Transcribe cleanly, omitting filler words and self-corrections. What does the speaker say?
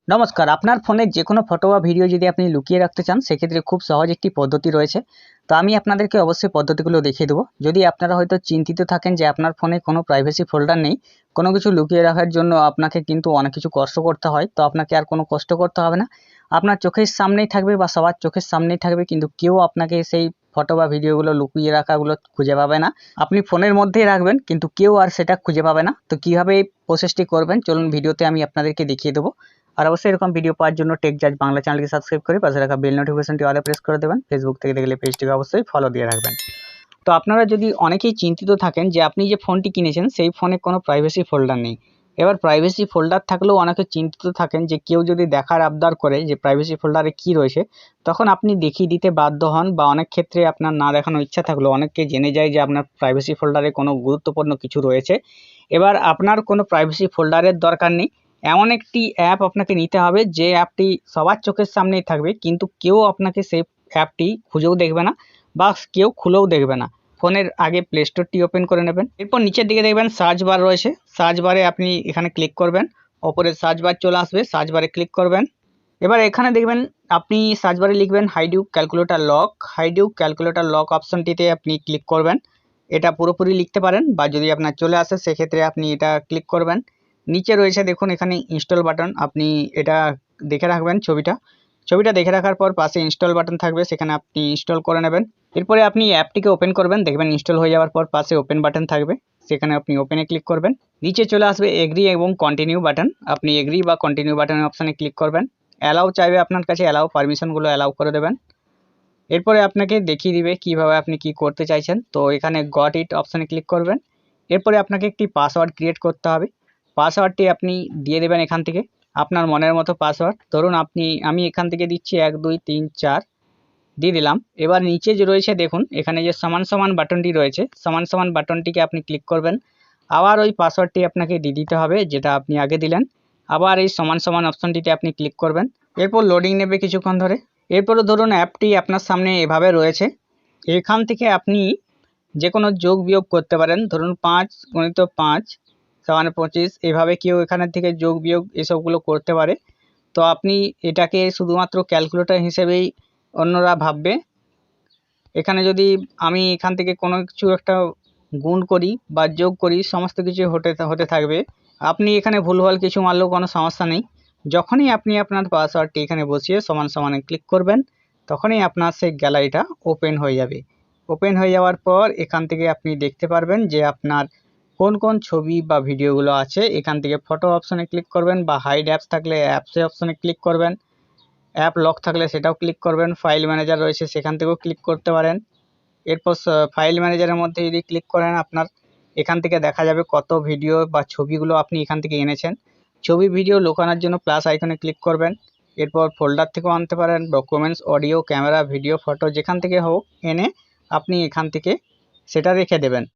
নমস্কার। আপনার ফোনের যেকোনো ফটো বা ভিডিও যদি আপনি লুকিয়ে রাখতে চান সেক্ষেত্রে খুব সহজ একটি পদ্ধতি রয়েছে। তো আমি আপনাদেরকে অবশ্যই পদ্ধতিগুলো দেখিয়ে দেবো। যদি আপনারা হয়তো চিন্তিত থাকেন যে আপনার ফোনে কোনো প্রাইভেসি ফোল্ডার নেই, কোনো কিছু লুকিয়ে রাখার জন্য আপনাকে কিন্তু অনেক কিছু কষ্ট করতে হয়, তো আপনাকে আর কোনো কষ্ট করতে হবে না। আপনার চোখের সামনেই থাকবে বা সবার চোখের সামনেই থাকবে, কিন্তু কেউ আপনাকে সেই ফটো বা ভিডিওগুলো লুকিয়ে রাখাগুলো খুঁজে পাবে না। আপনি ফোনের মধ্যেই রাখবেন কিন্তু কেউ আর সেটা খুঁজে পাবে না। তো কীভাবে এই প্রসেসটি করবেন চলুন ভিডিওতে আমি আপনাদেরকে দেখিয়ে দেবো। আর অবশ্যই এরকম ভিডিও পাওয়ার জন্য টেক জাজ বাংলা চ্যানেলকে সাবস্ক্রাইব করে পাশে রাখা বেল নোটিফিকেশনটি অলে প্রেস করে দেবেন। ফেসবুক থেকে দেখলে পেজটিকে অবশ্যই ফলো দিয়ে রাখবেন। তো আপনারা যদি অনেকেই চিন্তিত থাকেন যে আপনি যে ফোনটি কিনেছেন সেই ফোনে কোনো প্রাইভেসি ফোল্ডার নেই। এবার প্রাইভেসি ফোল্ডার থাকলেও অনেকে চিন্তিত থাকেন যে কেউ যদি দেখার আবদার করে যে প্রাইভেসি ফোল্ডারে কী রয়েছে, তখন আপনি দেখিয়ে দিতে বাধ্য হন, বা অনেক ক্ষেত্রে আপনার না দেখানোর ইচ্ছা থাকলেও অনেককে জেনে যায় যে আপনার প্রাইভেসি ফোল্ডারে কোনো গুরুত্বপূর্ণ কিছু রয়েছে। এবার আপনার কোনো প্রাইভেসি ফোল্ডারের দরকার নেই। এমন একটি অ্যাপ আপনাকে নিতে হবে যে অ্যাপটি সবার চোখের সামনেই থাকবে, কিন্তু কেউ আপনাকে সেই অ্যাপটি খুঁজেও দেখবে না বা কেউ খুলেও দেখবে না। ফোনের আগে প্লে স্টোরটি ওপেন করে নেবেন। এরপর নিচের দিকে দেখবেন সার্চ বার রয়েছে, সার্চ বারে আপনি এখানে ক্লিক করবেন। ওপরে সার্চ বার চলে আসবে, সার্চ বারে ক্লিক করবেন। এবার এখানে দেখবেন আপনি সার্চ বারে লিখবেন হাইডিউ ক্যালকুলেটর লক। হাইডিউ ক্যালকুলেটর লক অপশনটিতে আপনি ক্লিক করবেন। এটা পুরোপুরি লিখতে পারেন, বা যদি আপনার চলে আসে সেক্ষেত্রে আপনি এটা ক্লিক করবেন। নিচে রয়েছে দেখুন এখানে ইনস্টল বাটন, আপনি এটা দেখে রাখবেন। ছবিটা দেখে রাখার পর পাশে ইনস্টল বাটন থাকবে, সেখানে আপনি ইনস্টল করে নেবেন। এরপরে আপনি অ্যাপটিকে ওপেন করবেন, দেখবেন ইনস্টল হয়ে যাওয়ার পর পাশে ওপেন বাটন থাকবে, সেখানে আপনি ওপেনে ক্লিক করবেন। নিচে চলে আসবে এগ্রি এবং কন্টিনিউ বাটন, আপনি এগ্রি বা কন্টিনিউ বাটনের অপশানে ক্লিক করবেন। অ্যালাউ চাইবে আপনার কাছে, অ্যালাউ পারমিশনগুলো অ্যালাউ করে দেবেন। এরপরে আপনাকে দেখিয়ে দিবে কিভাবে আপনি কি করতে চাইছেন, তো এখানে গট ইট অপশানে ক্লিক করবেন। এরপরে আপনাকে একটি পাসওয়ার্ড ক্রিয়েট করতে হবে। পাসওয়ার্ডটি আপনি দিয়ে দেবেন এখান থেকে আপনার মনের মতো পাসওয়ার্ড। ধরুন আমি এখান থেকে দিচ্ছি 1 2 3 4 দিয়ে দিলাম। এবার নিচে যে রয়েছে দেখুন এখানে যে সমান সমান বাটনটি রয়েছে, সমান সমান বাটনটিকে আপনি ক্লিক করবেন। আবার ওই পাসওয়ার্ডটি আপনাকে দিয়ে দিতে হবে যেটা আপনি আগে দিলেন। আবার এই সমান সমান অপশনটিতে আপনি ক্লিক করবেন। এরপর লোডিং নেবে কিছুক্ষণ ধরে। এরপরে ধরুন অ্যাপটি আপনার সামনে এভাবে রয়েছে। এখান থেকে আপনি যে কোনো যোগ বিয়োগ করতে পারেন। ধরুন 5 × 5 = 25, এভাবে কেউ এখানের থেকে যোগ বিয়োগ এসবগুলো করতে পারে। তো আপনি এটাকে শুধুমাত্র ক্যালকুলেটর হিসেবেই অন্যরা ভাববে। এখানে যদি আমি এখান থেকে কোনো কিছু একটা গুণ করি বা যোগ করি, সমস্ত কিছু হতে থাকবে। আপনি এখানে ভুলভাল কিছু মারলেও কোনো সমস্যা নেই। যখনই আপনি আপনার পাসওয়ার্ডটি এখানে বসিয়ে সমান সমানে ক্লিক করবেন, তখনই আপনার সেই গ্যালারিটা ওপেন হয়ে যাবে। ওপেন হয়ে যাওয়ার পর এখান থেকে আপনি দেখতে পারবেন যে আপনার কোন কোন ছবি বা ভিডিওগুলো আছে। এখান থেকে ফটো অপশনে ক্লিক করবেন, বা হাইড অ্যাপস থাকলে অ্যাপসে অপশনে ক্লিক করবেন। অ্যাপ লক থাকলে সেটাও ক্লিক করবেন। ফাইল ম্যানেজার রয়েছে সেখান থেকেও ক্লিক করতে পারেন। এরপর ফাইল ম্যানেজারের মধ্যে যদি ক্লিক করেন, আপনার এখান থেকে দেখা যাবে কত ভিডিও বা ছবিগুলো আপনি এখান থেকে এনেছেন। ছবি ভিডিও লুকানোর জন্য প্লাস আইকনে ক্লিক করবেন। এরপর ফোল্ডার থেকেও আনতে পারেন, documents, audio, camera, video, photo যেখান থেকে হোক এনে আপনি এখান থেকে সেটা রেখে দেবেন।